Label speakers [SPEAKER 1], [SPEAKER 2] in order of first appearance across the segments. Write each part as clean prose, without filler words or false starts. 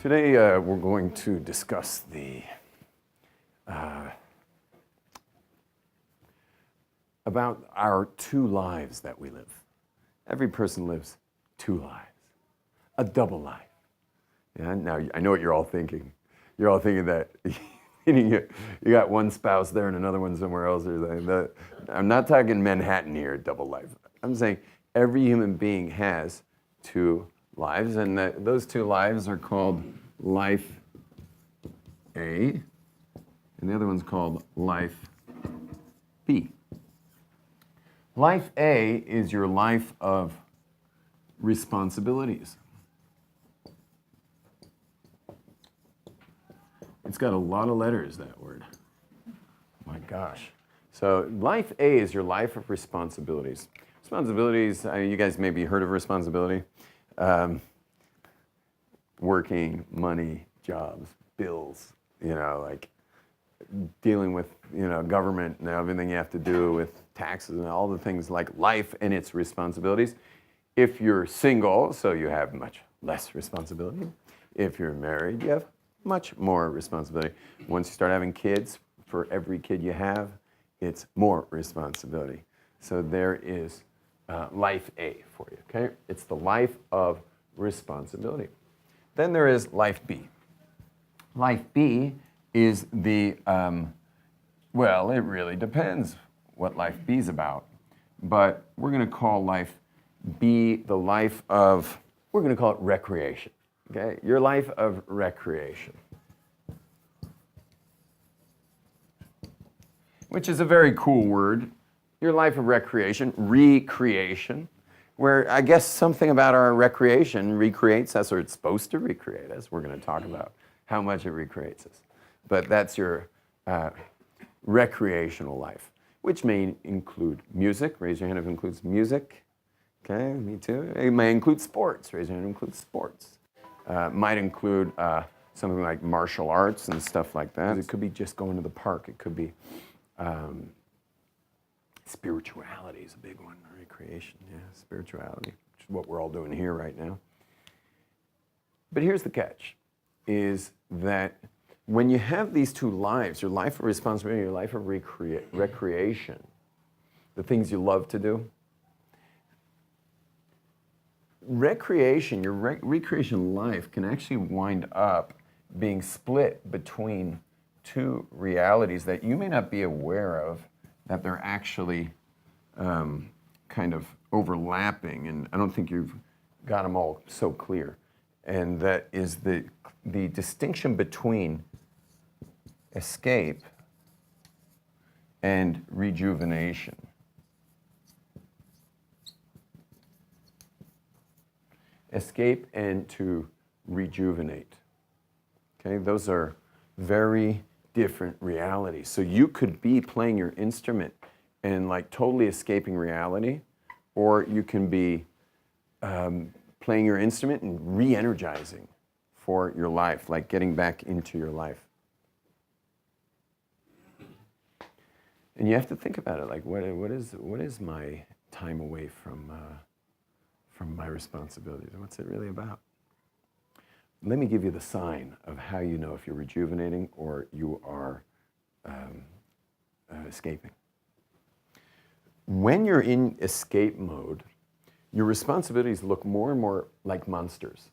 [SPEAKER 1] Today we're going to discuss about our two lives that we live. Every person lives two lives, a double life. Yeah, now I know what you're all thinking. You're all thinking that you got one spouse there and another one somewhere else. I'm not talking Manhattan here, double life. I'm saying every human being has two lives, and those two lives are called life A, and the other one's called life B. Life A is your life of responsibilities. It's got a lot of letters, that word. My gosh. So life A is your life of responsibilities. Responsibilities, you guys maybe heard of responsibility. Working, money, jobs, bills, like dealing with, government and everything you have to do with taxes and all the things like life and its responsibilities. If you're single, so you have much less responsibility. If you're married, you have much more responsibility. Once you start having kids, for every kid you have, it's more responsibility. So there is life A for you, okay? It's the life of responsibility. Then there is life B. Life B is the, well, it really depends what life B is about. But we're going to call life B the life of, we're going to call it recreation. Okay? Your life of recreation. Which is a very cool word. Your life of recreation, recreation, where I guess something about our recreation recreates us, or it's supposed to recreate us. We're going to talk about how much it recreates us. But that's your recreational life, which may include music. Raise your hand if it includes music. Okay, me too. It may include sports. Raise your hand if it includes sports. Might include something like martial arts and stuff like that. It could be just going to the park. It could be spirituality is a big one. Recreation, yeah, spirituality, which is what we're all doing here right now. But here's the catch, is that when you have these two lives, your life of responsibility, your life of recreation, the things you love to do, recreation, your recreation life can actually wind up being split between two realities that you may not be aware of, that they're actually kind of overlapping, and I don't think you've got them all so clear. And that is the distinction between escape and rejuvenation. Escape and to rejuvenate. Okay, those are very different realities. So you could be playing your instrument and like totally escaping reality, or you can be playing your instrument and re-energizing for your life, like getting back into your life. And you have to think about it, like what is my time away from my responsibilities? What's it really about? Let me give you the sign of how you know if you're rejuvenating or you are escaping. When you're in escape mode, your responsibilities look more and more like monsters,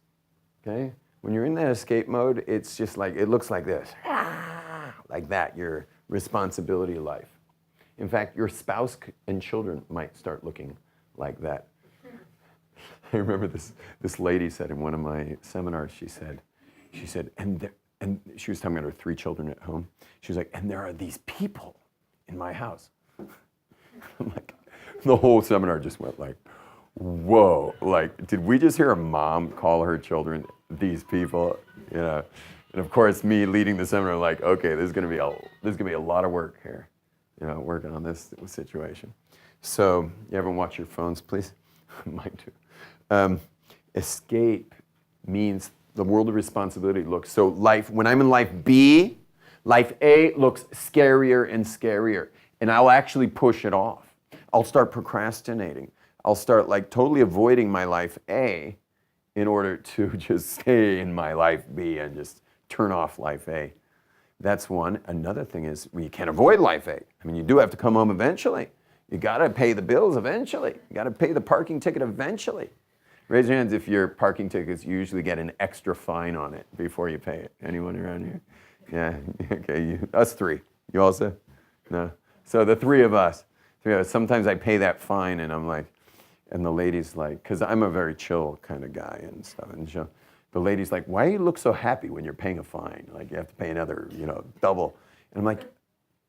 [SPEAKER 1] okay? When you're in that escape mode, it's just like, it looks like this, like that, your responsibility life. In fact, your spouse and children might start looking like that. I remember this lady said in one of my seminars, she said, and she was talking about her 3 children at home. She was like, and there are these people in my house. I'm like, the whole seminar just went like, whoa, like, did we just hear a mom call her children these people? And of course, me leading the seminar, like, okay, there's gonna be a lot of work here, working on this situation. So, you haven't watched your phones, please? Mine too. Escape means the world of responsibility looks, so life, when I'm in life B, life A looks scarier and scarier, and I'll actually push it off. I'll start procrastinating. I'll start like totally avoiding my life A, in order to just stay in my life B and just turn off life A. That's one. Another thing is you can't avoid life A. I mean, you do have to come home eventually. You got to pay the bills eventually. You got to pay the parking ticket eventually. Raise your hands if your parking tickets usually get an extra fine on it before you pay it. Anyone around here? Yeah, okay, us three. You also? No? So the three of us. Sometimes I pay that fine and I'm like, and the lady's like, because I'm a very chill kind of guy and stuff. And the lady's like, why do you look so happy when you're paying a fine? Like you have to pay another, double. And I'm like,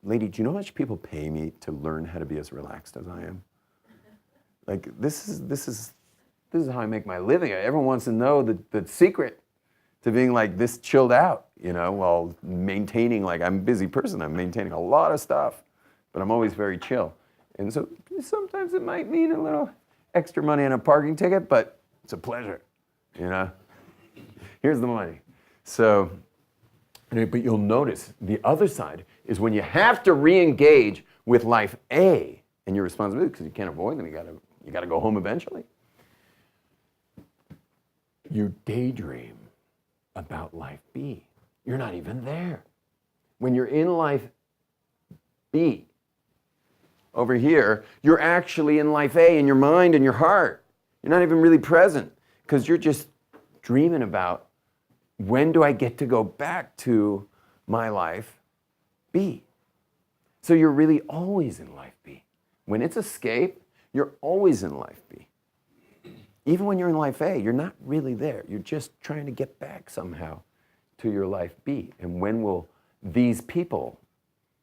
[SPEAKER 1] lady, do you know how much people pay me to learn how to be as relaxed as I am? Like this is how I make my living. Everyone wants to know the secret to being like this chilled out, while maintaining, like I'm a busy person. I'm maintaining a lot of stuff, but I'm always very chill. And so sometimes it might mean a little extra money on a parking ticket, but it's a pleasure, Here's the money. So, but you'll notice the other side is when you have to re-engage with life A and your responsibility, because you can't avoid them, you gotta go home eventually. You daydream about life B. You're not even there. When you're in life B, over here, you're actually in life A in your mind and your heart. You're not even really present because you're just dreaming about when do I get to go back to my life B. So you're really always in life B. When it's escape, you're always in life B. Even when you're in life A, you're not really there. You're just trying to get back somehow to your life B. And when will these people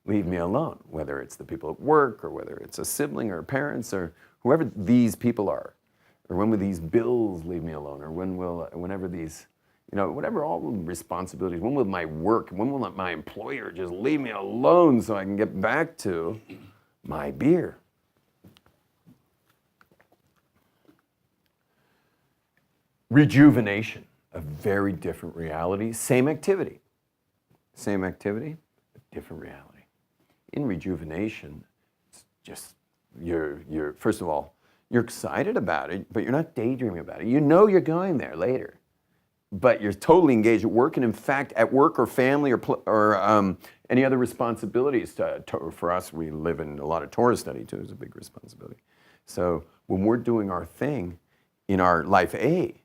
[SPEAKER 1] leave me alone? Whether it's the people at work or whether it's a sibling or parents or whoever these people are. Or when will these bills leave me alone? Or whenever these, whatever all the responsibilities, when will my work, when will my employer just leave me alone so I can get back to my beer? Rejuvenation, a very different reality, same activity, different reality. In rejuvenation, it's just, you're first of all, you're excited about it, but you're not daydreaming about it. You know you're going there later, but you're totally engaged at work, and in fact, at work or family or any other responsibilities. For us, we live in a lot of Torah study too, it's a big responsibility. So when we're doing our thing in our life A,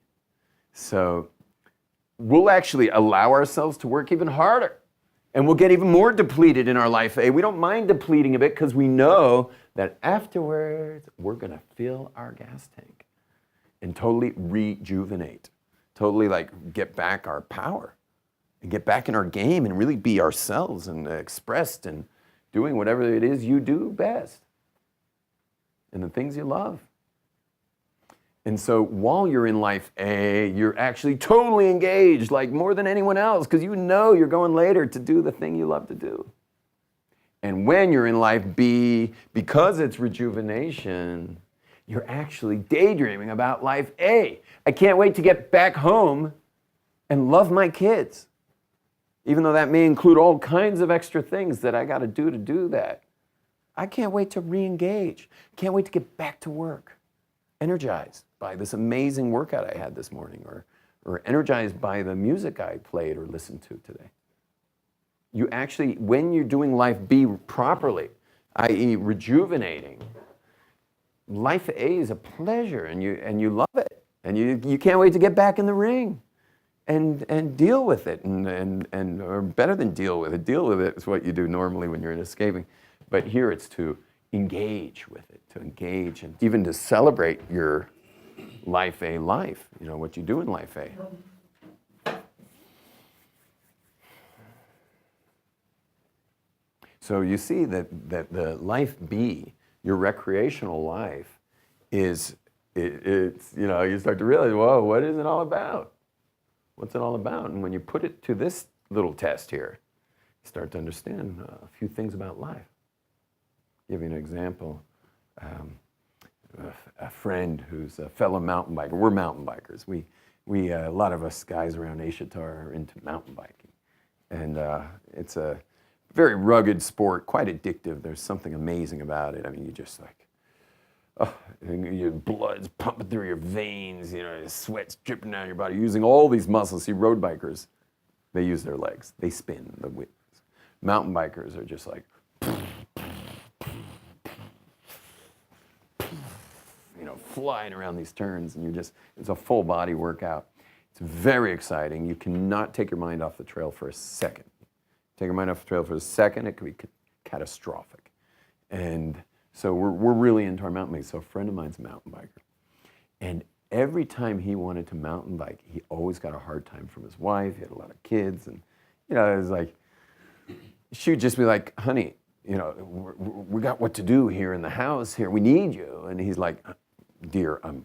[SPEAKER 1] so we'll actually allow ourselves to work even harder. And we'll get even more depleted in our life A. We don't mind depleting a bit because we know that afterwards we're going to fill our gas tank and totally rejuvenate, totally like get back our power and get back in our game and really be ourselves and expressed and doing whatever it is you do best and the things you love. And so while you're in life A, you're actually totally engaged, like more than anyone else, because you know you're going later to do the thing you love to do. And when you're in life B, because it's rejuvenation, you're actually daydreaming about life A. I can't wait to get back home and love my kids, even though that may include all kinds of extra things that I got to do that. I can't wait to re-engage. Can't wait to get back to work. Energized by this amazing workout I had this morning, or energized by the music I played or listened to today. You actually, when you're doing life B properly, i.e. rejuvenating, life A is a pleasure and you love it. And you can't wait to get back in the ring and deal with it or better than deal with it is what you do normally when you're in escaping. But here it's to engage with it, to engage and even to celebrate your life A life, what you do in life A. So you see that the life B, your recreational life, it's you start to realize, whoa, what is it all about? What's it all about? And when you put it to this little test here, you start to understand a few things about life. Give you an example. A friend who's a fellow mountain biker. We're mountain bikers. We a lot of us guys around Ashitar are into mountain biking. And it's a very rugged sport, quite addictive. There's something amazing about it. I mean, you just like, your blood's pumping through your veins, your sweat's dripping down your body, using all these muscles. See, road bikers, they use their legs. They spin the wheels. Mountain bikers are just like, flying around these turns, and it's a full body workout. It's very exciting. You cannot take your mind off the trail for a second. Take your mind off the trail for a second, it could be catastrophic. And so we're really into our mountain bike. So a friend of mine's a mountain biker. And every time he wanted to mountain bike, he always got a hard time from his wife. He had a lot of kids. And, it was like, she would just be like, honey, we got what to do here in the house here. We need you. And he's like, dear, I've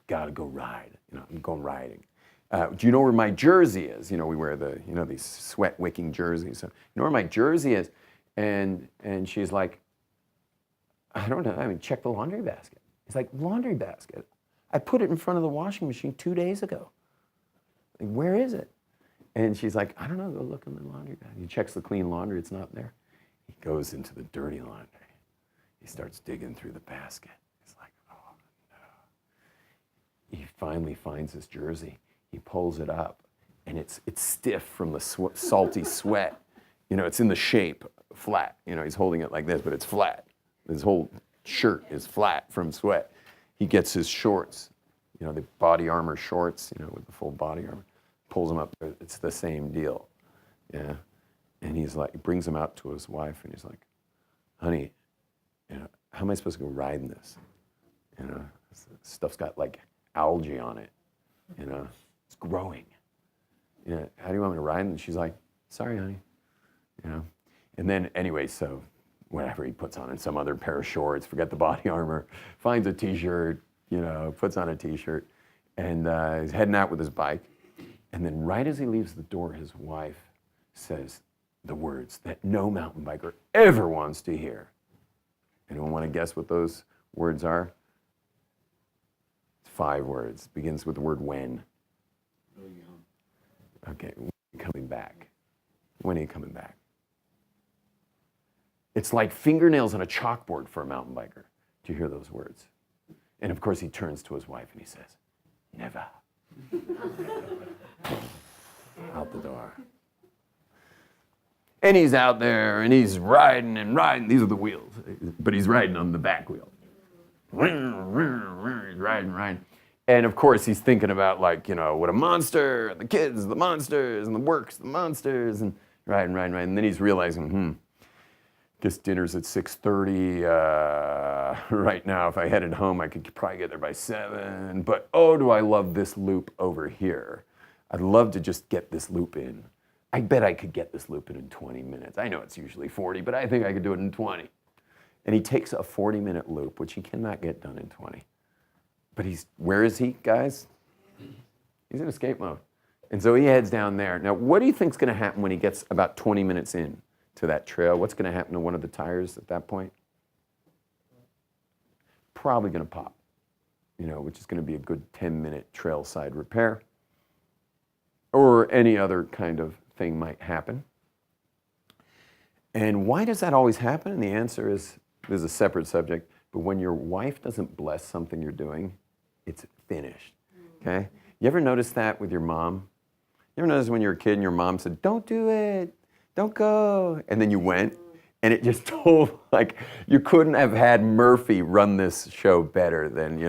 [SPEAKER 1] got to go ride. I'm going riding. Do you know where my jersey is? We wear these sweat wicking jerseys. So, you know where my jersey is? And she's like, I don't know. Check the laundry basket. He's like, laundry basket? I put it in front of the washing machine 2 days ago. Like, where is it? And she's like, I don't know. Go look in the laundry basket. He checks the clean laundry. It's not there. He goes into the dirty laundry. He starts digging through the basket. He's like, oh, no. He finally finds his jersey. He pulls it up, and it's stiff from the salty sweat. It's in the shape, flat. He's holding it like this, but it's flat. His whole shirt is flat from sweat. He gets his shorts, the body armor shorts, with the full body armor, pulls them up. It's the same deal, yeah. And he's like, he brings them out to his wife, and he's like, honey, how am I supposed to go riding this? Stuff's got like algae on it, it's growing. How do you want me to ride? And she's like, sorry, honey, And then anyway, so whatever, he puts on some other pair of shorts, forget the body armor, finds a t-shirt, puts on a t-shirt, and he's heading out with his bike. And then right as he leaves the door, his wife says the words that no mountain biker ever wants to hear. Anyone want to guess what those words are? It's 5 words. Begins with the word when. Okay, when are you coming back? When are you coming back? It's like fingernails on a chalkboard for a mountain biker to hear those words. And of course he turns to his wife and he says, never. Out the door. And he's out there and he's riding and riding. These are the wheels, but he's riding on the back wheel. He's riding. And of course he's thinking about what a monster, and the kids, the monsters, and the works, the monsters, and riding. And then he's realizing, guess dinner's at 6:30. Right now, if I headed home, I could probably get there by 7. But oh, do I love this loop over here. I'd love to just get this loop in. I bet I could get this loop in 20 minutes. I know it's usually 40, but I think I could do it in 20. And he takes a 40-minute loop, which he cannot get done in 20. But where is he, guys? He's in escape mode. And so he heads down there. Now, what do you think's going to happen when he gets about 20 minutes in to that trail? What's going to happen to one of the tires at that point? Probably going to pop, which is going to be a good 10-minute trail side repair. Or any other kind of thing might happen. And why does that always happen? And the answer is, this is a separate subject, but when your wife doesn't bless something you're doing, it's finished, okay? You ever notice that with your mom? You ever notice when you were a kid and your mom said, don't do it, don't go, and then you went, and it just told, you couldn't have had Murphy run this show better than,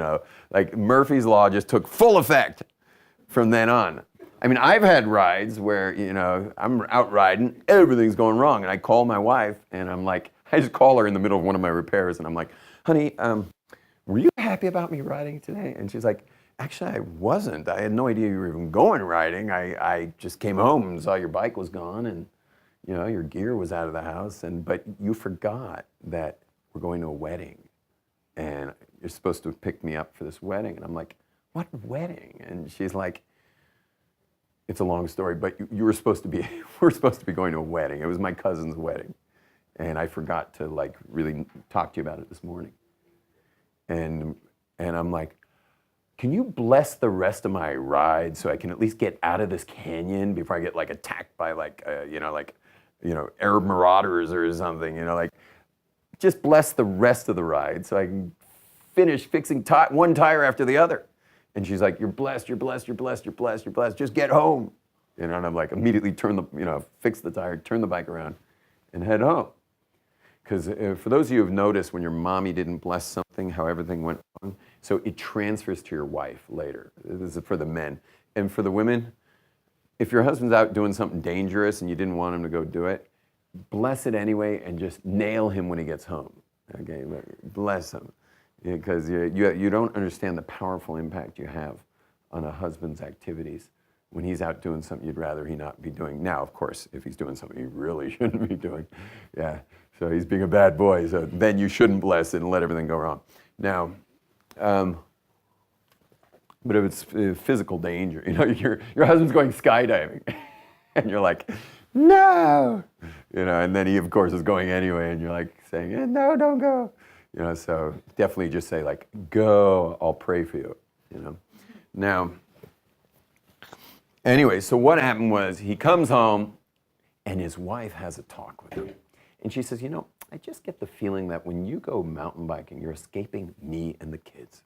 [SPEAKER 1] Murphy's Law just took full effect from then on. I've had rides where, I'm out riding, everything's going wrong, and I call my wife, and I'm like, I just call her in the middle of one of my repairs, and I'm like, honey, were you happy about me riding today? And she's like, actually, I wasn't. I had no idea you were even going riding. I just came home and saw your bike was gone, and, your gear was out of the house, but you forgot that we're going to a wedding, and you're supposed to pick me up for this wedding. And I'm like, what wedding? And she's like, it's a long story, but we're supposed to be going to a wedding. It was my cousin's wedding. And I forgot to really talk to you about it this morning. And I'm like, can you bless the rest of my ride so I can at least get out of this canyon before I get attacked by Arab marauders or something, just bless the rest of the ride so I can finished fixing one tire after the other. And she's like, you're blessed, you're blessed, you're blessed, you're blessed, you're blessed. Just get home. And I'm like, immediately fix the tire, turn the bike around, and head home. Because for those of you who've noticed when your mommy didn't bless something, how everything went wrong, so it transfers to your wife later. This is for the men. And for the women, if your husband's out doing something dangerous and you didn't want him to go do it, bless it anyway and just nail him when he gets home. Okay, bless him. Because you don't understand the powerful impact you have on a husband's activities when he's out doing something you'd rather he not be doing. Now, of course, if he's doing something he really shouldn't be doing, yeah. So he's being a bad boy, so then you shouldn't bless it and let everything go wrong. Now, but if it's physical danger, your husband's going skydiving, and you're like, no, and then he of course is going anyway, and you're like saying, no, don't go, so definitely just say like, go, I'll pray for you, Now, anyway, so what happened was he comes home, and his wife has a talk with him. And she says, I just get the feeling that when you go mountain biking, you're escaping me and the kids.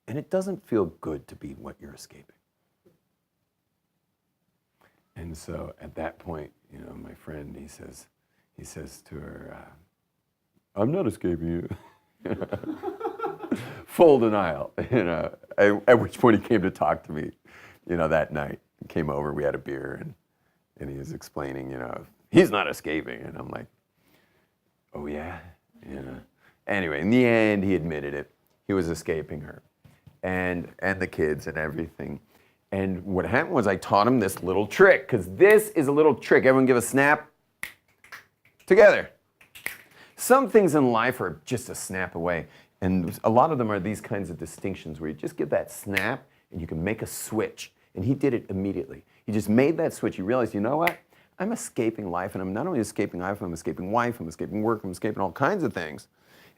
[SPEAKER 1] And it doesn't feel good to be what you're escaping. And so at that point, my friend, he says to her, I'm not escaping you. Full denial, at which point he came to talk to me, that night. He came over, we had a beer, and he was explaining, he's not escaping. And I'm like, oh yeah? Anyway, in the end, he admitted it. He was escaping her and the kids and everything. And what happened was I taught him this little trick, because this is a little trick. Everyone give a snap. Together. Some things in life are just a snap away. And a lot of them are these kinds of distinctions where you just give that snap and you can make a switch. And he did it immediately. He just made that switch. He realized, you know what? I'm escaping life, and I'm not only escaping life, I'm escaping wife, I'm escaping work, I'm escaping all kinds of things.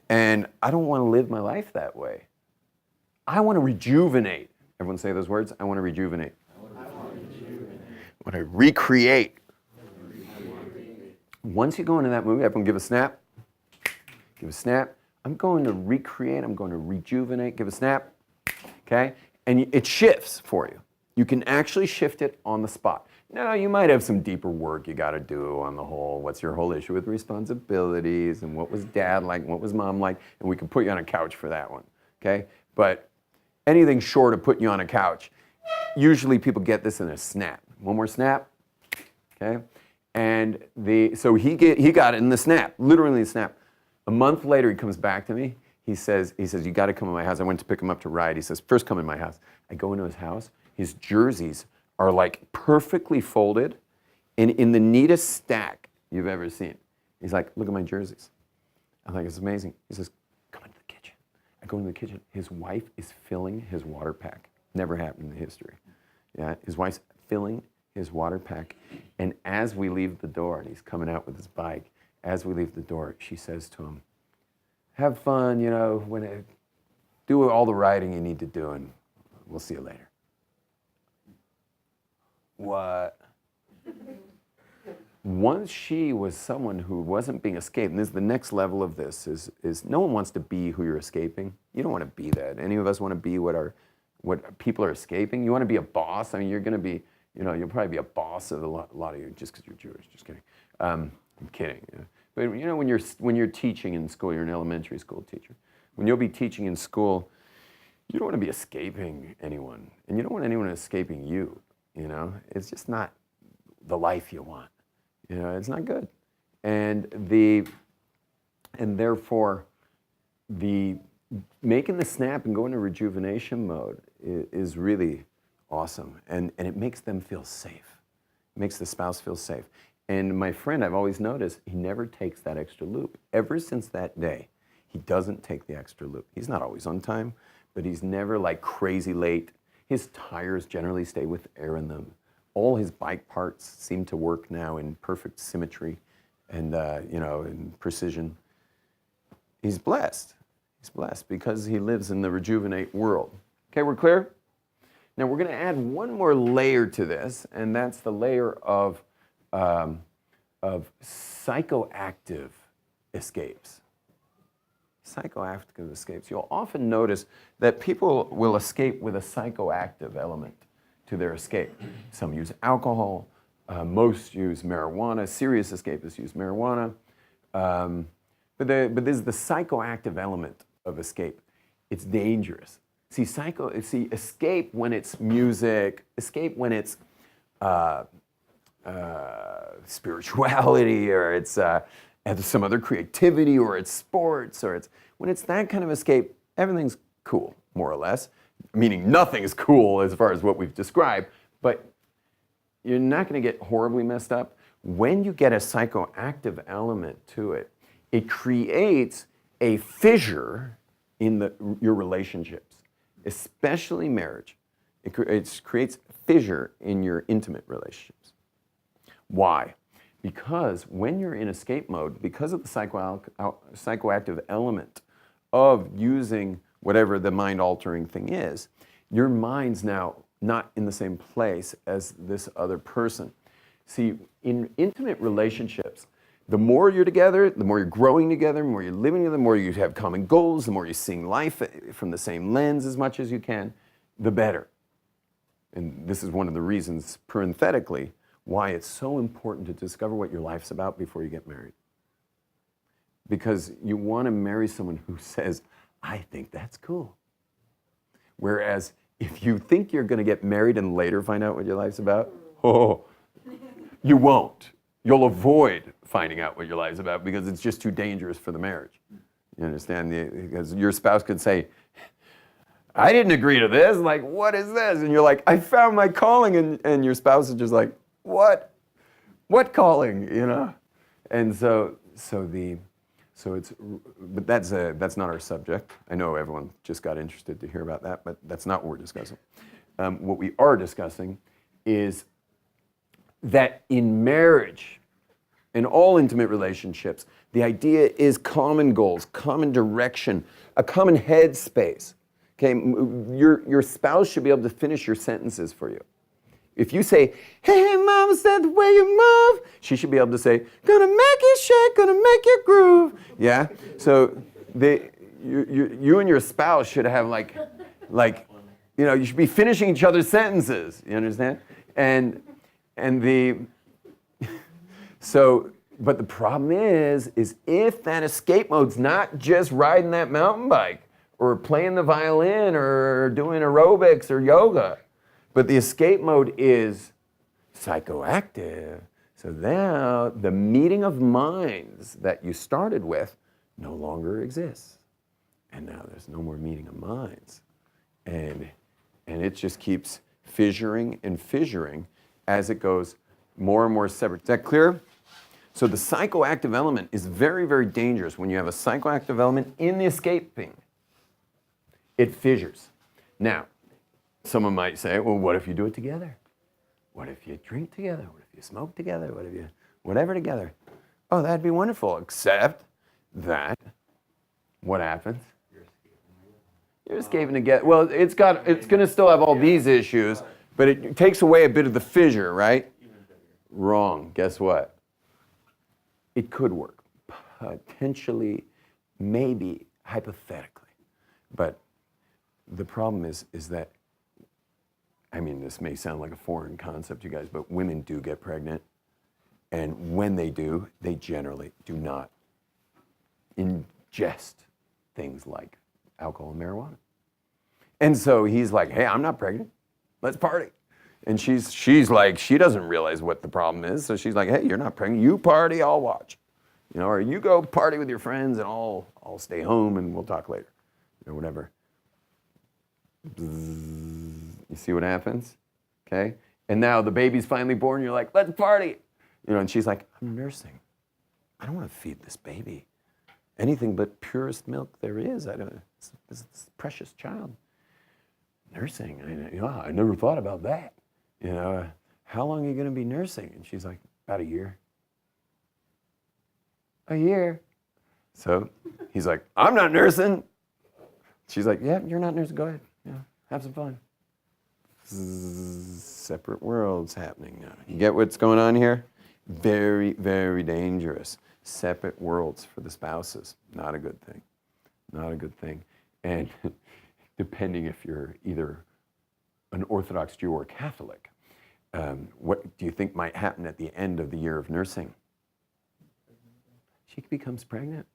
[SPEAKER 1] And I don't want to live my life that way. I want to rejuvenate. Everyone say those words. I want to rejuvenate. I want to recreate. Once you go into that movie, everyone give a snap. Give a snap. I'm going to recreate. I'm going to rejuvenate. Give a snap. Okay? And it shifts for you. You can actually shift it on the spot. Now, you might have some deeper work you got to do on the whole, what's your whole issue with responsibilities, and what was dad like, and what was mom like, and we can put you on a couch for that one, okay? But anything short of putting you on a couch, usually people get this in a snap. One more snap, okay? And so he got it in the snap, literally the snap. A month later, he comes back to me. He says, you got to come to my house. I went to pick him up to ride. He says, first come in my house. I go into his house. His jerseys are like perfectly folded and in the neatest stack you've ever seen. He's like, look at my jerseys. I'm like, it's amazing. He says, come into the kitchen. I go into the kitchen. His wife is filling his water pack. Never happened in history. Yeah, his wife's filling his water pack. And as we leave the door, and he's coming out with his bike, as we leave the door, she says to him, have fun, do all the riding you need to do, and we'll see you later. What? Once she was someone who wasn't being escaped, and this is the next level of this, is no one wants to be who you're escaping. You don't want to be that. Any of us want to be what people are escaping. You want to be a boss. I mean, you're going to be, you'll probably be a boss of a lot of you just because you're Jewish. Just kidding. I'm kidding. But when you're teaching in school, you're an elementary school teacher. When you'll be teaching in school, you don't want to be escaping anyone, and you don't want anyone escaping you. It's just not the life you want. It's not good. And therefore, the making the snap and going to rejuvenation mode is really awesome. And it makes them feel safe. It makes the spouse feel safe. And my friend, I've always noticed, he never takes that extra loop. Ever since that day, he doesn't take the extra loop. He's not always on time, but he's never like crazy late. His tires generally stay with air in them. All his bike parts seem to work now in perfect symmetry and, in precision. He's blessed. He's blessed because he lives in the rejuvenate world. Okay, we're clear? Now we're going to add one more layer to this, and that's the layer of psychoactive escapes. psychoactive escapes, you'll often notice that people will escape with a psychoactive element to their escape. Some use alcohol, most use marijuana, serious escapists use marijuana. But there's the psychoactive element of escape. It's dangerous. See, escape when it's music, escape when it's spirituality, or it's some other creativity, or it's sports, or when it's that kind of escape, everything's cool, more or less. Meaning nothing is cool as far as what we've described, but you're not going to get horribly messed up. When you get a psychoactive element to it, it creates a fissure in your relationships, especially marriage. It creates fissure in your intimate relationships. Why? Because when you're in escape mode, because of the psychoactive element of using whatever the mind-altering thing is, your mind's now not in the same place as this other person. See, in intimate relationships, the more you're together, the more you're growing together, the more you're living together, the more you have common goals, the more you're seeing life from the same lens as much as you can, the better. And this is one of the reasons, parenthetically, why it's so important to discover what your life's about before you get married. Because you want to marry someone who says, I think that's cool. Whereas if you think you're going to get married and later find out what your life's about, you won't. You'll avoid finding out what your life's about because it's just too dangerous for the marriage. You understand? Because your spouse could say, I didn't agree to this. Like, what is this? And you're like, I found my calling. And your spouse is just like, what? What calling? You know? And but that's not our subject. I know everyone just got interested to hear about that, but that's not what we're discussing. What we are discussing is that in marriage, in all intimate relationships, the idea is common goals, common direction, a common headspace. Okay, your spouse should be able to finish your sentences for you. If you say, hey, mama said the way you move, she should be able to say, gonna make you shake, gonna make you groove. Yeah? So you and your spouse should have like, you should be finishing each other's sentences. You understand? But the problem is if that escape mode's not just riding that mountain bike or playing the violin or doing aerobics or yoga, but the escape mode is psychoactive. So now the meeting of minds that you started with no longer exists. And now there's no more meeting of minds. And it just keeps fissuring and fissuring as it goes more and more separate. Is that clear? So the psychoactive element is very, very dangerous when you have a psychoactive element in the escaping. It fissures. Now, someone might say, well, what if you do it together? What if you drink together? What if you smoke together? What if you, whatever together? Oh, that'd be wonderful, except that, what happens? You're escaping together. Well, it's going to still have all these issues, but it takes away a bit of the fissure, right? Wrong. Guess what? It could work. Potentially, maybe, hypothetically. But the problem is that, I mean, this may sound like a foreign concept, you guys, but women do get pregnant. And when they do, they generally do not ingest things like alcohol and marijuana. And so he's like, hey, I'm not pregnant. Let's party. And she's like, she doesn't realize what the problem is. So she's like, hey, you're not pregnant. You party, I'll watch. Or you go party with your friends and I'll stay home and we'll talk later. Or whatever. You see what happens? Okay? And now the baby's finally born. You're like, let's party. And she's like, I'm nursing. I don't want to feed this baby anything but purest milk there is. This precious child. Nursing. I never thought about that. How long are you going to be nursing? And she's like, about a year. A year. So he's like, I'm not nursing. She's like, yeah, you're not nursing. Go ahead. Have some fun. Separate worlds happening now. You get what's going on here? Very, very dangerous. Separate worlds for the spouses. Not a good thing. not a good thing. And depending if you're either an Orthodox Jew or Catholic, what do you think might happen at the end of the year of nursing? She becomes pregnant.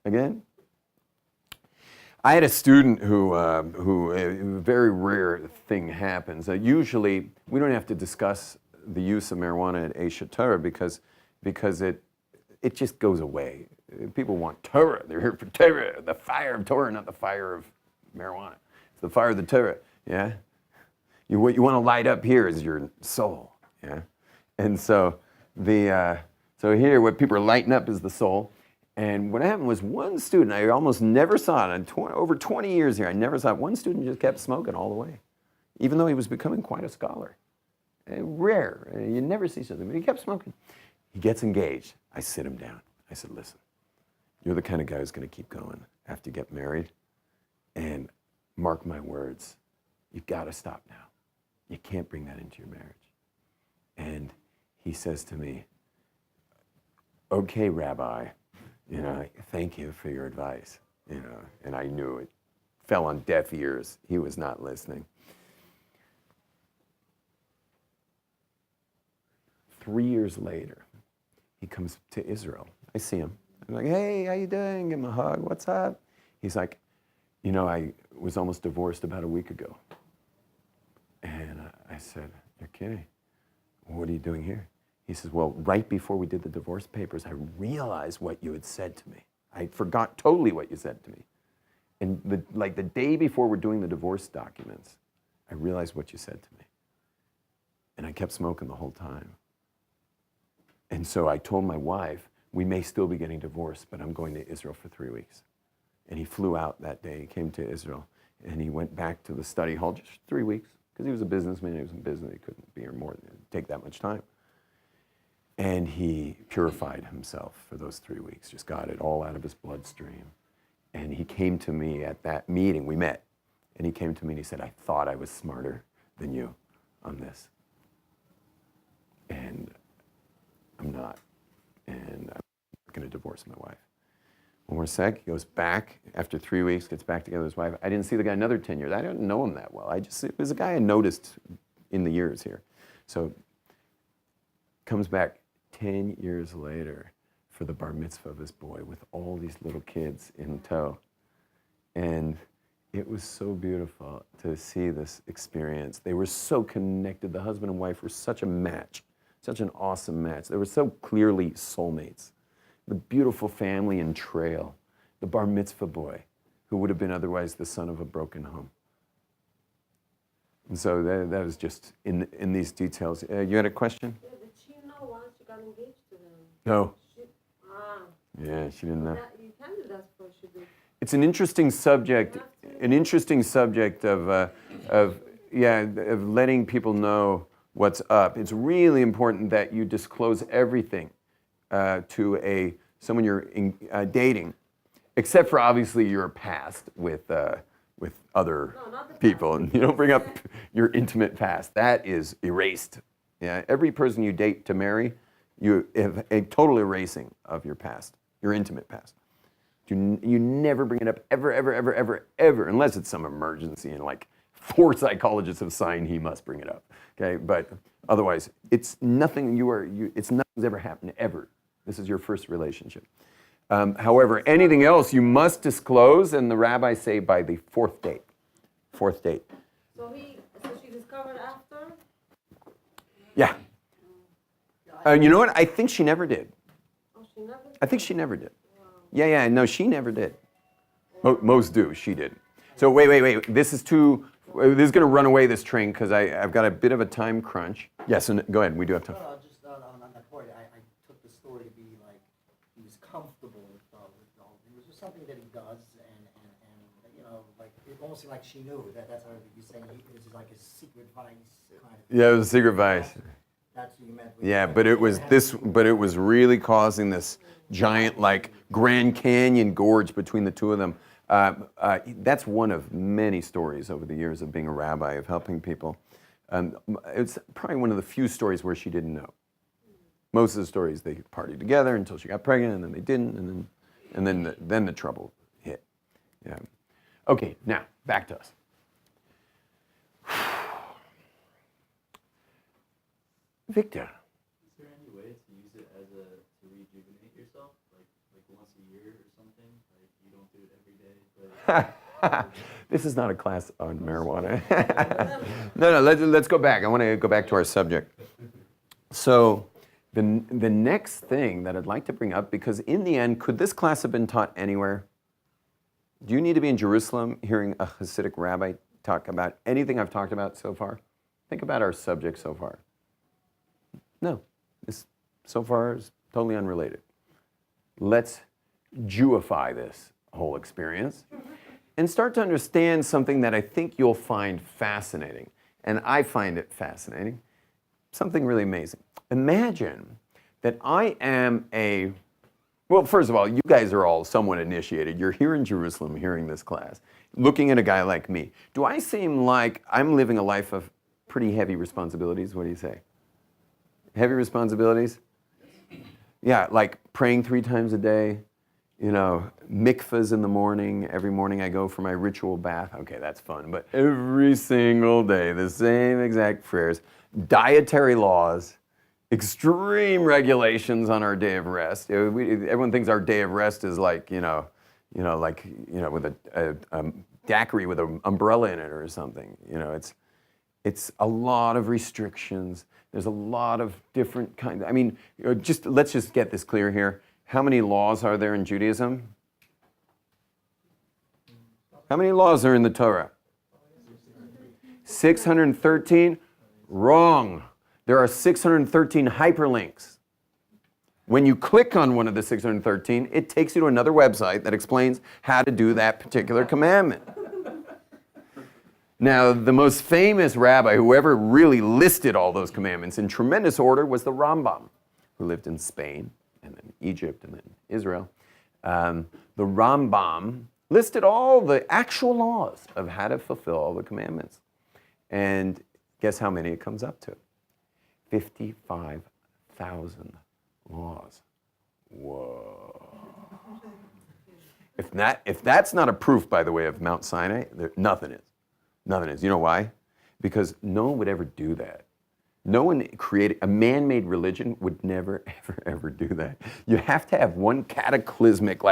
[SPEAKER 1] Again? I had a student who a very rare thing happens. Usually, we don't have to discuss the use of marijuana at Eshet Torah because it just goes away. People want Torah. They're here for Torah, the fire of Torah, not the fire of marijuana. It's the fire of the Torah, yeah? What you want to light up here is your soul, yeah? And so so here what people are lighting up is the soul. And what happened was one student, I almost never saw it, in over 20 years here, I never saw it. One student just kept smoking all the way, even though he was becoming quite a scholar. Rare, you never see something, but he kept smoking. He gets engaged. I sit him down. I said, listen, you're the kind of guy who's going to keep going after you get married. And mark my words, you've got to stop now. You can't bring that into your marriage. And he says to me, okay, Rabbi, thank you for your advice. And I knew it fell on deaf ears. He was not listening. 3 years later, he comes to Israel. I see him. I'm like, hey, how you doing? Give him a hug. What's up? He's like, I was almost divorced about a week ago. And I said, you're kidding. What are you doing here? He says, well, right before we did the divorce papers, I realized what you had said to me. I forgot totally what you said to me. And the day before we're doing the divorce documents, I realized what you said to me. And I kept smoking the whole time. And so I told my wife, we may still be getting divorced, but I'm going to Israel for 3 weeks. And he flew out that day, he came to Israel, and he went back to the study hall just 3 weeks, because he was a businessman, he was in business, he couldn't be here more than take that much time. And he purified himself for those 3 weeks, just got it all out of his bloodstream. And he came to me at that meeting, we met, and he came to me and he said, I thought I was smarter than you on this. And I'm not. And I'm going to divorce my wife. One more sec, he goes back after 3 weeks, gets back together with his wife. I didn't see the guy another 10 years. I didn't know him that well. It was a guy I noticed in the years here. So comes back 10 years later for the bar mitzvah of his boy with all these little kids in tow. And it was so beautiful to see this experience. They were so connected. The husband and wife were such a match, such an awesome match. They were so clearly soulmates. The beautiful family and trail, the bar mitzvah boy, who would have been otherwise the son of a broken home. And so that was just in these details. You had a question?
[SPEAKER 2] Yeah, did she know once she got engaged to him?
[SPEAKER 1] No. Yeah, she didn't know.
[SPEAKER 2] You can do that for she did.
[SPEAKER 1] It's an interesting subject. An interesting subject of letting people know what's up. It's really important that you disclose everything to someone you're dating, except for obviously your past with other people, and you don't bring up your intimate past. That is erased. Yeah, every person you date to marry, you have a total erasing of your past, your intimate past. You never bring it up ever, ever, ever, ever, ever, unless it's some emergency and like 4 psychologists have signed he must bring it up. Okay, but otherwise, it's nothing. It's nothing's ever happened ever. This is your first relationship. However, anything else you must disclose, and the rabbis say by the 4th date. 4th date.
[SPEAKER 2] So she discovered after?
[SPEAKER 1] Yeah. You know what? I think she never did.
[SPEAKER 2] Oh, she never did?
[SPEAKER 1] I think she never did. Wow. Yeah, no, she never did. Most do, she did. So wait. This is going to run away, this train, because I've got a bit of a time crunch. Yes, and go ahead, we do have time.
[SPEAKER 3] No, just on that point, I took the story to be like he was comfortable with all. It was just something that he does, and like it almost seemed like she knew that's how you're saying this is like a secret vice kind of.
[SPEAKER 1] Yeah, it was a secret vice.
[SPEAKER 3] That's what you meant.
[SPEAKER 1] Yeah, but it was really causing this giant like Grand Canyon gorge between the two of them. That's one of many stories over the years of being a rabbi, of helping people. It's probably one of the few stories where she didn't know. Most of the stories, they partied together until she got pregnant, and then they didn't, and then the trouble hit. Okay, now, back to us. Victor.
[SPEAKER 4] Is there any way to use it as to rejuvenate yourself, like once a year or something? Like you don't do it every day, but
[SPEAKER 1] This is not a class on marijuana. No, let's go back. I want to go back to our subject. So the next thing that I'd like to bring up, because in the end, could this class have been taught anywhere? Do you need to be in Jerusalem hearing a Hasidic rabbi talk about anything I've talked about so far? Think about our subject so far. No, this so far is totally unrelated. Let's Jewify this whole experience and start to understand something that I think you'll find fascinating. And I find it fascinating. Something really amazing. Imagine that I am well, first of all, you guys are all somewhat initiated. You're here in Jerusalem hearing this class, looking at a guy like me. Do I seem like I'm living a life of pretty heavy responsibilities? What do you say? Heavy responsibilities? Yeah, like praying 3 times a day, mikvahs in the morning. Every morning I go for my ritual bath. Okay, that's fun. But every single day, the same exact prayers, dietary laws, extreme regulations on our day of rest. Everyone thinks our day of rest is like, with a daiquiri with an umbrella in it or something. It's a lot of restrictions. There's a lot of different kinds. I mean, let's just get this clear here. How many laws are there in Judaism? How many laws are in the Torah? 613? Wrong. There are 613 hyperlinks. When you click on one of the 613, it takes you to another website that explains how to do that particular commandment. Now, the most famous rabbi, whoever really listed all those commandments in tremendous order, was the Rambam, who lived in Spain, and then Egypt, and then Israel. The Rambam listed all the actual laws of how to fulfill all the commandments. And guess how many it comes up to? 55,000 laws. Whoa. If that's not a proof, by the way, of Mount Sinai, nothing is. Nothing is. You know why? Because no one would ever do that. No one created, a man-made religion would never, ever, ever do that. You have to have one cataclysmic,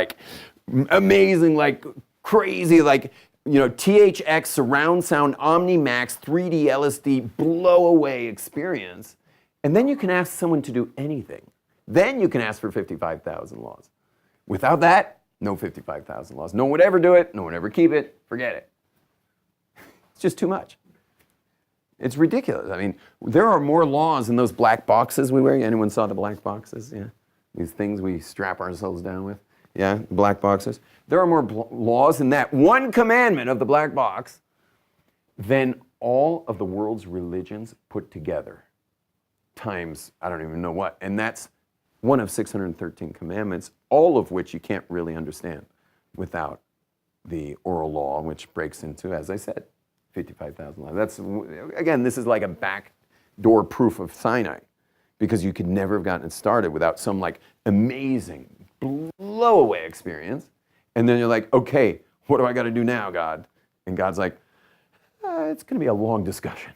[SPEAKER 1] amazing, crazy, THX surround sound, OmniMax, 3D LSD, blow away experience. And then you can ask someone to do anything. Then you can ask for 55,000 laws. Without that, no 55,000 laws. No one would ever do it. No one would ever keep it. Forget it. It's just too much. It's ridiculous. I mean, there are more laws in those black boxes we wear. Anyone saw the black boxes? Yeah. These things we strap ourselves down with. Yeah, black boxes. There are more laws in that one commandment of the black box than all of the world's religions put together. Times, I don't even know what. And that's one of 613 commandments, all of which you can't really understand without the oral law, which breaks into, as I said, 55,000 laws. That's, again, this is like a backdoor proof of Sinai, because you could never have gotten it started without some amazing blow away experience. And then you're like, okay, what do I got to do now, God? And God's like, it's going to be a long discussion.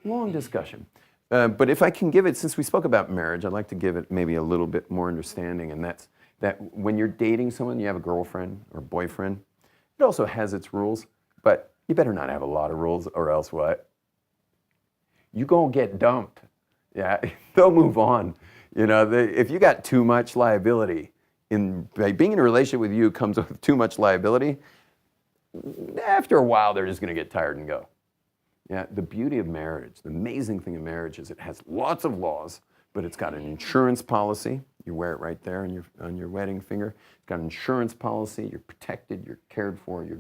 [SPEAKER 1] Long discussion. But if I can give it, since we spoke about marriage, I'd like to give it maybe a little bit more understanding. And that's that when you're dating someone, you have a girlfriend or boyfriend, it also has its rules. But you better not have a lot of rules, or else what? You gonna get dumped. Yeah, they'll move on. If you got too much liability, being in a relationship with you comes with too much liability, after a while they're just gonna get tired and go. Yeah, the beauty of marriage, the amazing thing of marriage is it has lots of laws, but it's got an insurance policy. You wear it right there on your wedding finger. It's got an insurance policy. You're protected. You're cared for. You're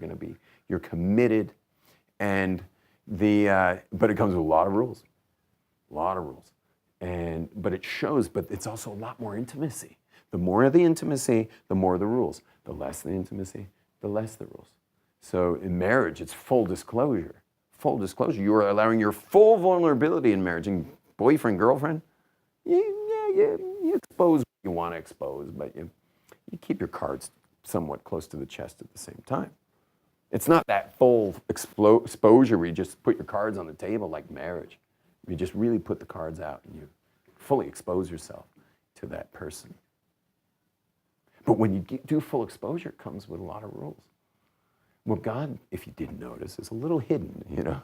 [SPEAKER 1] committed, but it comes with a lot of rules, but it shows. But it's also a lot more intimacy. The more the intimacy, the more the rules. The less the intimacy, the less the rules. So in marriage, it's full disclosure. Full disclosure. You are allowing your full vulnerability in marriage. And boyfriend, girlfriend, you expose what you want to expose, but you keep your cards somewhat close to the chest at the same time. It's not that full exposure where you just put your cards on the table like marriage. You just really put the cards out and you fully expose yourself to that person. But when you do full exposure, it comes with a lot of rules. Well, God, if you didn't notice, is a little hidden, you know.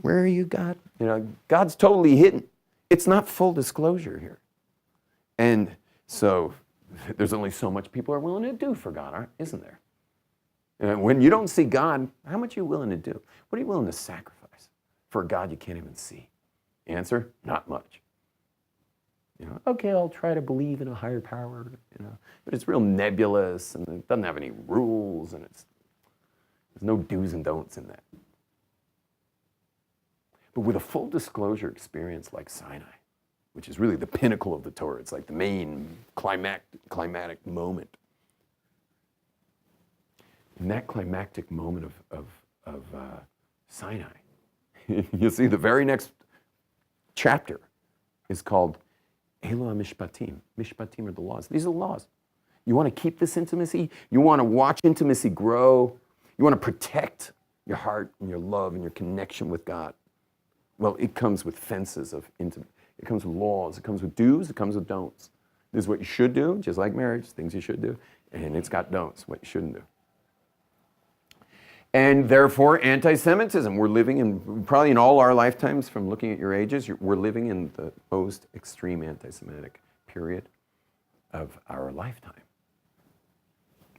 [SPEAKER 1] Where are you, God? You know, God's totally hidden. It's not full disclosure here. And so there's only so much people are willing to do for God, isn't there? And when you don't see God, how much are you willing to do? What are you willing to sacrifice for a God you can't even see? Answer, not much. You know, okay, I'll try to believe in a higher power, you know, but it's real nebulous and it doesn't have any rules and there's no do's and don'ts in that. But with a full disclosure experience like Sinai, which is really the pinnacle of the Torah, it's like the main climactic moment. In that climactic moment of Sinai, you see the very next chapter is called Elo HaMishpatim. Mishpatim are the laws. These are the laws. You want to keep this intimacy? You want to watch intimacy grow? You want to protect your heart and your love and your connection with God? Well, it comes with fences of intimacy. It comes with laws. It comes with do's. It comes with don'ts. This is what you should do, just like marriage, things you should do. And it's got don'ts, what you shouldn't do. And therefore, anti-Semitism. We're living in, probably in all our lifetimes, from looking at your ages, we're living in the most extreme anti-Semitic period of our lifetime.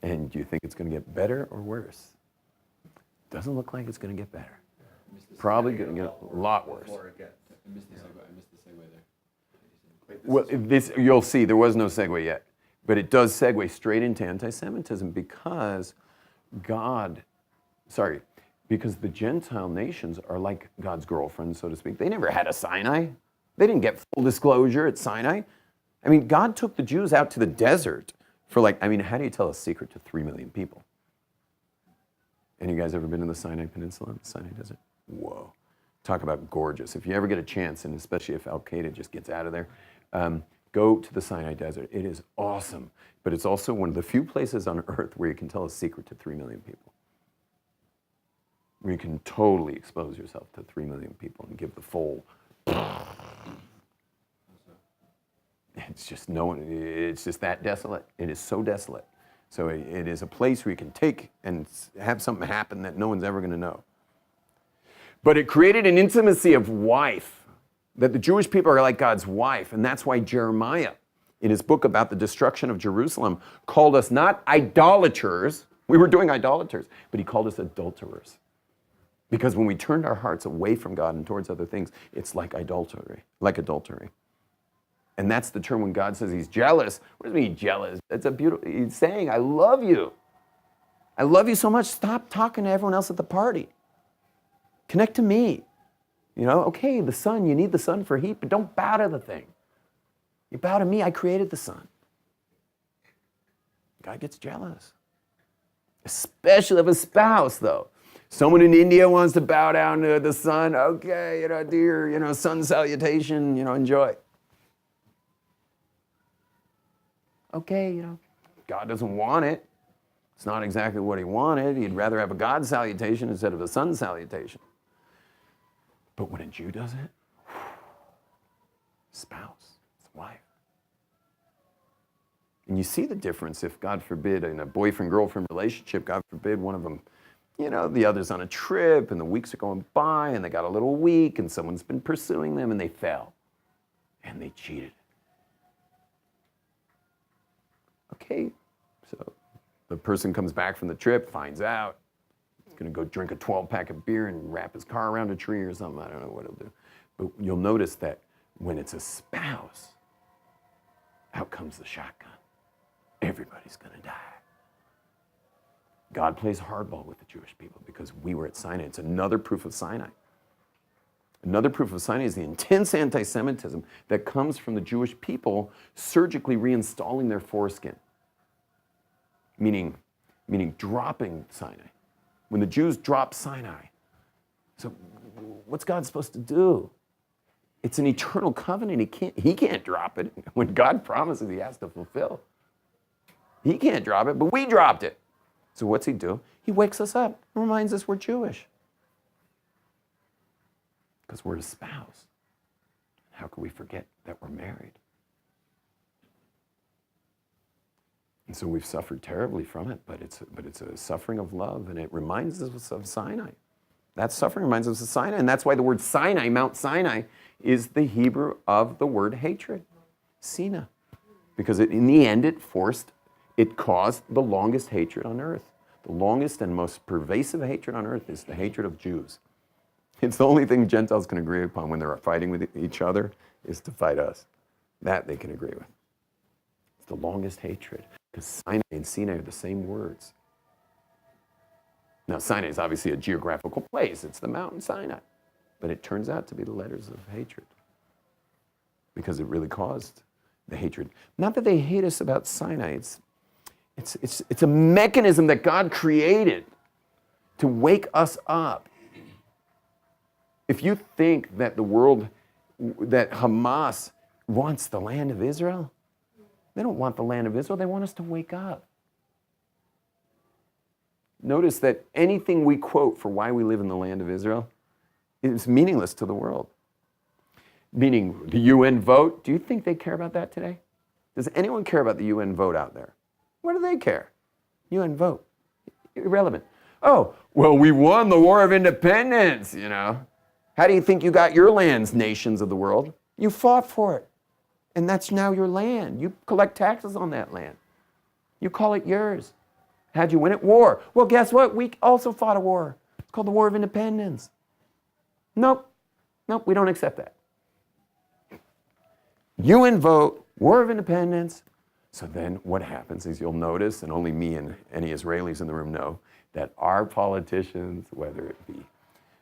[SPEAKER 1] And do you think it's going to get better or worse? Doesn't look like it's going to get better. Probably going to get a lot worse.
[SPEAKER 4] I missed the segue there.
[SPEAKER 1] Well, this, you'll see, there was no segue yet. But it does segue straight into anti-Semitism because because the Gentile nations are like God's girlfriends, so to speak. They never had a Sinai. They didn't get full disclosure at Sinai. I mean, God took the Jews out to the desert for how do you tell a secret to 3 million people? Any of you guys ever been in the Sinai Peninsula, the Sinai Desert? Whoa. Talk about gorgeous. If you ever get a chance, and especially if Al-Qaeda just gets out of there, go to the Sinai Desert. It is awesome, but it's also one of the few places on earth where you can tell a secret to 3 million people. Where you can totally expose yourself to 3 million people and give the full. It's just it's just that desolate. It is so desolate. So it is a place where you can take and have something happen that no one's ever going to know. But it created an intimacy of wife, that the Jewish people are like God's wife. And that's why Jeremiah, in his book about the destruction of Jerusalem, called us not idolaters. We were doing idolaters, but he called us adulterers. Because when we turned our hearts away from God and towards other things, it's like adultery. And that's the term when God says he's jealous. What does it mean jealous? It's he's saying, I love you. I love you so much. Stop talking to everyone else at the party. Connect to me. You know, okay, the sun, you need the sun for heat, but don't bow to the thing. You bow to me, I created the sun. God gets jealous. Especially of a spouse, though. Someone in India wants to bow down to the sun. Okay, do your, sun salutation, enjoy. Okay, God doesn't want it. It's not exactly what he wanted. He'd rather have a God salutation instead of a sun salutation. But when a Jew does it, spouse, it's wife. And you see the difference if, God forbid, in a boyfriend-girlfriend relationship, God forbid, one of them, the other's on a trip and the weeks are going by and they got a little weak and someone's been pursuing them and they fell and they cheated. Okay, so the person comes back from the trip, finds out, he's going to go drink a 12-pack of beer and wrap his car around a tree or something. I don't know what he'll do. But you'll notice that when it's a spouse, out comes the shotgun. Everybody's going to die. God plays hardball with the Jewish people because we were at Sinai. It's another proof of Sinai. Another proof of Sinai is the intense anti-Semitism that comes from the Jewish people surgically reinstalling their foreskin, meaning dropping Sinai. When the Jews drop Sinai, so what's God supposed to do? It's an eternal covenant. He can't drop it. When God promises, he has to fulfill. He can't drop it, but we dropped it. So what's he do? He wakes us up, reminds us we're Jewish. Because we're his spouse. How could we forget that we're married? And so we've suffered terribly from it, but it's a suffering of love, and it reminds us of Sinai. That suffering reminds us of Sinai, and that's why the word Sinai, Mount Sinai, is the Hebrew of the word hatred, Sina. Because in the end, it caused the longest hatred on earth. The longest and most pervasive hatred on earth is the hatred of Jews. It's the only thing Gentiles can agree upon when they're fighting with each other is to fight us. That they can agree with. It's the longest hatred. Because Sinai and Sinai are the same words. Now, Sinai is obviously a geographical place. It's the mountain Sinai. But it turns out to be the letters of hatred. Because it really caused the hatred. Not that they hate us about Sinai. It's a mechanism that God created to wake us up. If you think that that Hamas wants the land of Israel, they don't want the land of Israel. They want us to wake up. Notice that anything we quote for why we live in the land of Israel is meaningless to the world. Meaning the UN vote, do you think they care about that today? Does anyone care about the UN vote out there? What do they care? UN vote. Irrelevant. Oh, well, we won the War of Independence, you know. How do you think you got your lands, nations of the world? You fought for it. And that's now your land. You collect taxes on that land. You call it yours. How'd you win it? War. Well, guess what? We also fought a war. It's called the War of Independence. Nope, we don't accept that. UN vote, War of Independence. So then what happens is you'll notice, and only me and any Israelis in the room know, that our politicians, whether it be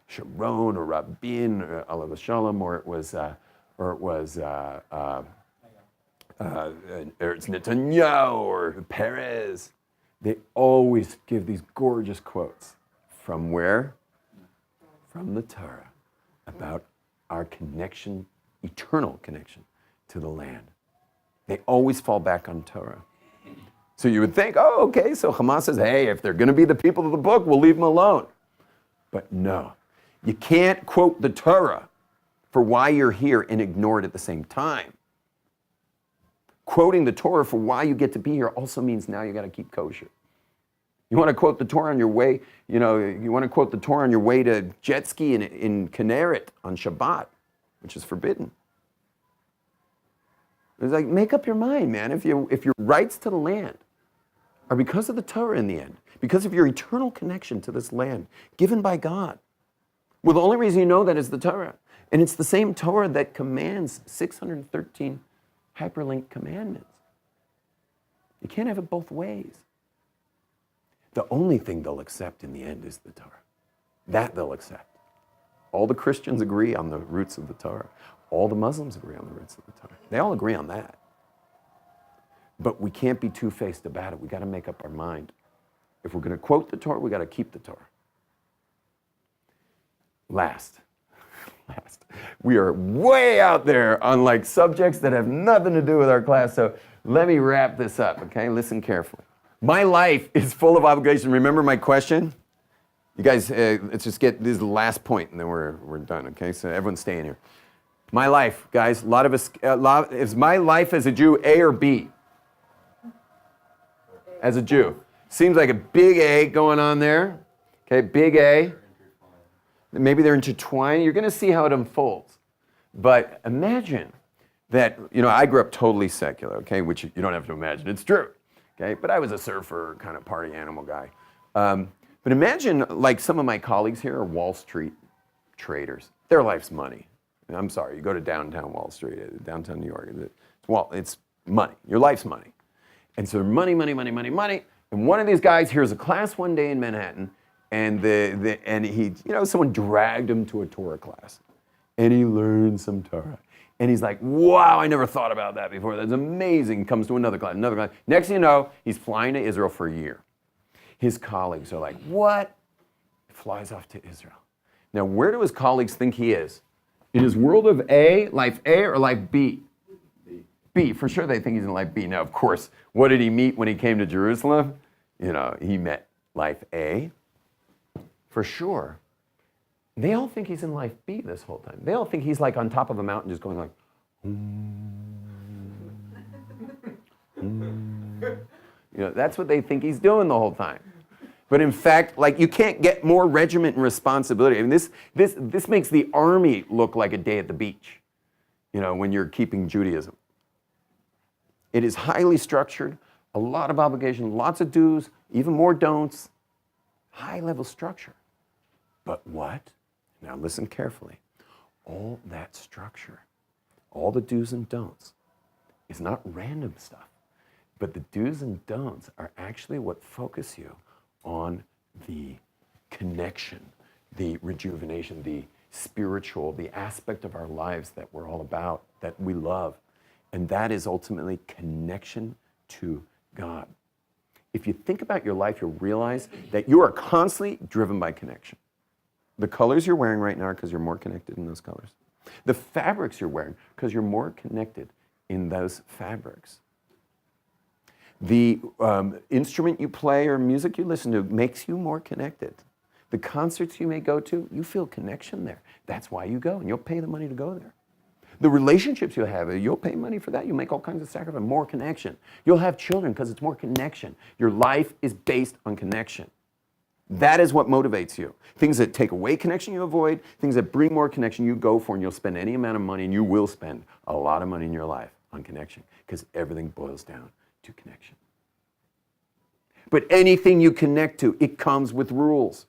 [SPEAKER 1] Sharon or Rabin or Alav Shalom, or it was it's Netanyahu or Perez, they always give these gorgeous quotes. From where? From the Torah, about our connection, eternal connection to the land. They always fall back on Torah. So you would think, oh, okay, so Hamas says, hey, if they're going to be the people of the book, we'll leave them alone. But no, you can't quote the Torah for why you're here and ignore it at the same time. Quoting the Torah for why you get to be here also means now you got to keep kosher. You want to quote the Torah on your way, you want to quote the Torah on your way to jet ski in Kinneret on Shabbat, which is forbidden. It's like, make up your mind, man. If your rights to the land are because of the Torah in the end, because of your eternal connection to this land given by God. Well, the only reason you know that is the Torah. And it's the same Torah that commands 613 hyperlinked commandments. You can't have it both ways. The only thing they'll accept in the end is the Torah. That they'll accept. All the Christians agree on the roots of the Torah. All the Muslims agree on the roots of the Torah. They all agree on that. But we can't be two-faced about it. We got to make up our mind. If we're going to quote the Torah, we got to keep the Torah. Last. We are way out there on like subjects that have nothing to do with our class. So let me wrap this up, okay? Listen carefully. My life is full of obligation. Remember my question? You guys, let's just get, this is the last point and then we're done, okay? So everyone's staying here. My life, guys, is my life as a Jew A or B? As a Jew. Seems like a big A going on there. Okay, big A. Maybe they're intertwined. You're going to see how it unfolds. But imagine that, I grew up totally secular, okay, which you don't have to imagine. It's true, okay? But I was a surfer, kind of party animal guy. But imagine, like, some of my colleagues here are Wall Street traders. Their life's money. I'm sorry, you go to downtown Wall Street, downtown New York, it's money. Your life's money. And so money. And one of these guys hears a class one day in Manhattan, and he, someone dragged him to a Torah class. And he learned some Torah. And he's like, wow, I never thought about that before. That's amazing. Comes to another class. Next thing you know, he's flying to Israel for a year. His colleagues are like, what? He flies off to Israel. Now, where do his colleagues think he is? In his world of A, life A or life B? B. For sure they think he's in life B. Now, of course, what did he meet when he came to Jerusalem? He met life A, for sure, they all think he's in life B this whole time. They all think he's like on top of a mountain just going like, that's what they think he's doing the whole time. But in fact, like you can't get more regiment and responsibility. I mean, this makes the army look like a day at the beach, when you're keeping Judaism. It is highly structured, a lot of obligation, lots of do's, even more don'ts, high level structure. But what? Now listen carefully. All that structure, all the do's and don'ts, is not random stuff. But the do's and don'ts are actually what focus you on the connection, the rejuvenation, the spiritual, the aspect of our lives that we're all about, that we love. And that is ultimately connection to God. If you think about your life, you'll realize that you are constantly driven by connection. The colors you're wearing right now are because you're more connected in those colors. The fabrics you're wearing because you're more connected in those fabrics. The instrument you play or music you listen to makes you more connected. The concerts you may go to, you feel connection there. That's why you go, and you'll pay the money to go there. The relationships you have, you'll pay money for that. You make all kinds of sacrifices, more connection. You'll have children because it's more connection. Your life is based on connection. That is what motivates you. Things that take away connection, you avoid. Things that bring more connection, you go for, and you'll spend any amount of money, and you will spend a lot of money in your life on connection because everything boils down to connection. But anything you connect to, it comes with rules.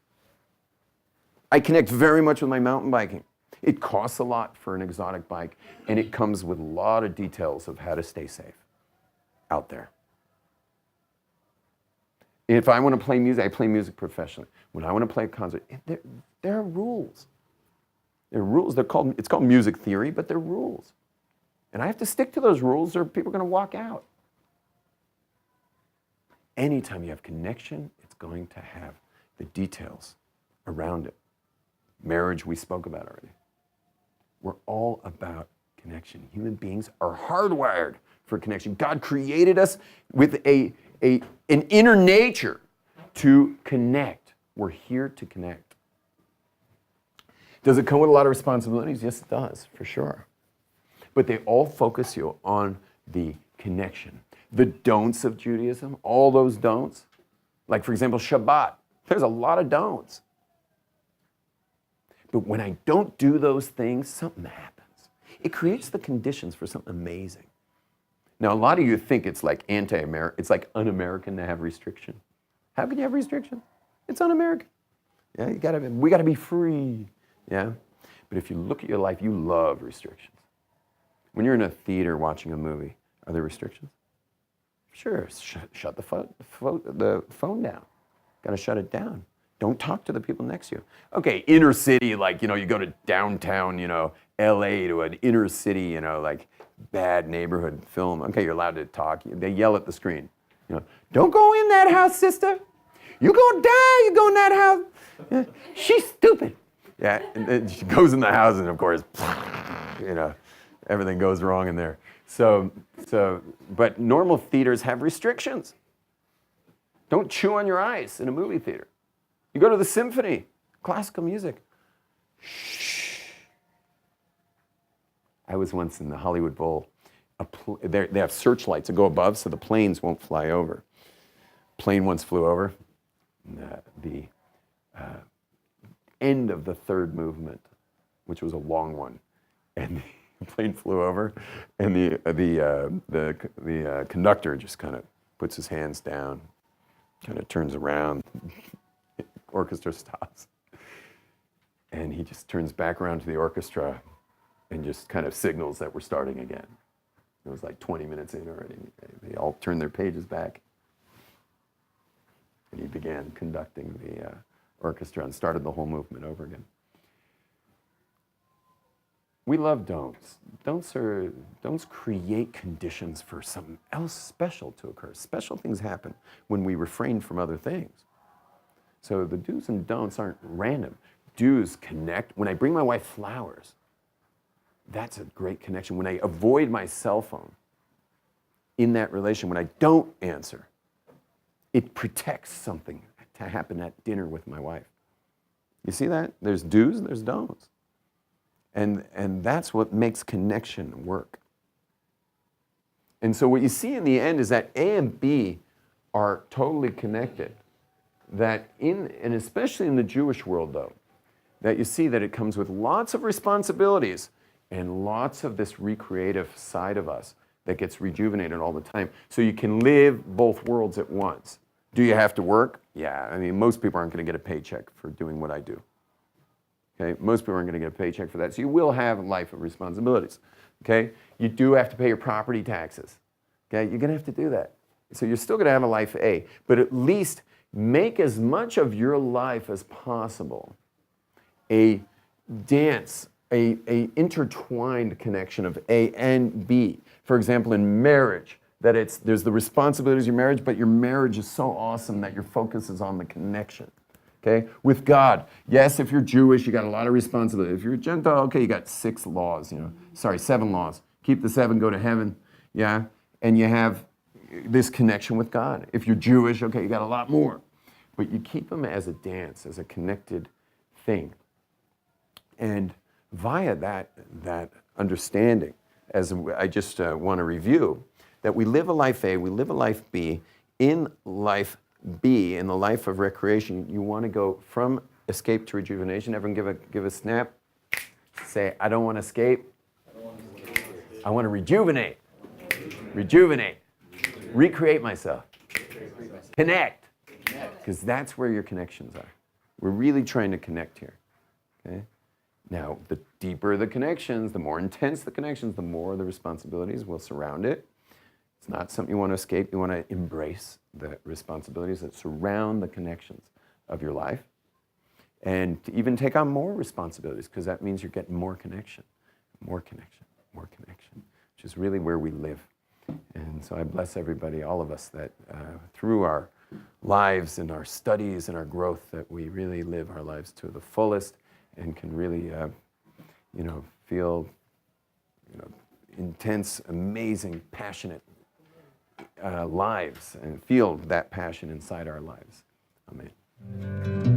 [SPEAKER 1] I connect very much with my mountain biking. It costs a lot for an exotic bike, and it comes with a lot of details of how to stay safe out there. If I want to play music, I play music professionally. When I want to play a concert, there are rules. There are rules. It's called music theory, but they're rules. And I have to stick to those rules or people are going to walk out. Anytime you have connection, it's going to have the details around it. Marriage, we spoke about already. We're all about connection. Human beings are hardwired for connection. God created us with an inner nature to connect. We're here to connect. Does it come with a lot of responsibilities? Yes, it does, for sure. But they all focus you on the connection. The don'ts of Judaism, all those don'ts, like for example, Shabbat, there's a lot of don'ts. But when I don't do those things, something happens. It creates the conditions for something amazing. Now, a lot of you think it's like anti-American, it's like un-American to have restriction. How can you have restriction? It's un-American. Yeah, we gotta be free. Yeah? But if you look at your life, you love restrictions. When you're in a theater watching a movie, are there restrictions? Sure, shut the phone down. Gotta shut it down. Don't talk to the people next to you. Okay, inner city, like, you go to downtown, LA to an inner city, like bad neighborhood film. Okay, you're allowed to talk. They yell at the screen. Don't go in that house, sister. You gonna die, you go in that house. Yeah, she's stupid. Yeah, and then she goes in the house and of course, everything goes wrong in there. But normal theaters have restrictions. Don't chew on your ice in a movie theater. You go to the symphony, classical music. Shh. I was once in the Hollywood Bowl. They have searchlights that go above so the planes won't fly over. Plane once flew over. The end of the third movement, which was a long one, and the plane flew over, and the conductor just kind of puts his hands down, kind of turns around. Orchestra stops. And he just turns back around to the orchestra and just kind of signals that we're starting again. It was like 20 minutes in already. They all turned their pages back. And he began conducting the orchestra and started the whole movement over again. We love don'ts. Don'ts create conditions for something else special to occur. Special things happen when we refrain from other things. So the do's and don'ts aren't random. Do's connect. When I bring my wife flowers, that's a great connection. When I avoid my cell phone in that relation, when I don't answer, it protects something to happen at dinner with my wife. You see that? There's do's and there's don'ts. And that's what makes connection work. And so what you see in the end is that A and B are totally connected. That and especially in the Jewish world though, that you see that it comes with lots of responsibilities and lots of this recreative side of us that gets rejuvenated all the time. So you can live both worlds at once. Do you have to work? Yeah, I mean, most people aren't going to get a paycheck for doing what I do. Okay, most people aren't going to get a paycheck for that. So you will have a life of responsibilities. Okay, you do have to pay your property taxes. Okay, you're going to have to do that. So you're still going to have a life A, but at least make as much of your life as possible a dance, a intertwined connection of A and B. For example, in marriage, that there's the responsibilities of your marriage, but your marriage is so awesome that your focus is on the connection. Okay? With God, yes, if you're Jewish, you got a lot of responsibility. If you're a Gentile, okay, you got 7 laws. Keep the 7, go to heaven. Yeah? And you have this connection with God. If you're Jewish, okay, you got a lot more. But you keep them as a dance, as a connected thing. And via that understanding, as I just want to review, that we live a life A, we live a life B. In life B, in the life of recreation, you want to go from escape to rejuvenation. Everyone give a snap. Say, I don't want to escape. I want to rejuvenate. Rejuvenate. Recreate myself. Connect. Because that's where your connections are. We're really trying to connect here. Okay? Now, the deeper the connections, the more intense the connections, the more the responsibilities will surround it. It's not something you want to escape. You want to embrace the responsibilities that surround the connections of your life. And to even take on more responsibilities, because that means you're getting more connection, which is really where we live. And so I bless everybody, all of us, that through our lives and our studies and our growth, that we really live our lives to the fullest and can really, feel, intense, amazing, passionate lives and feel that passion inside our lives. Amen.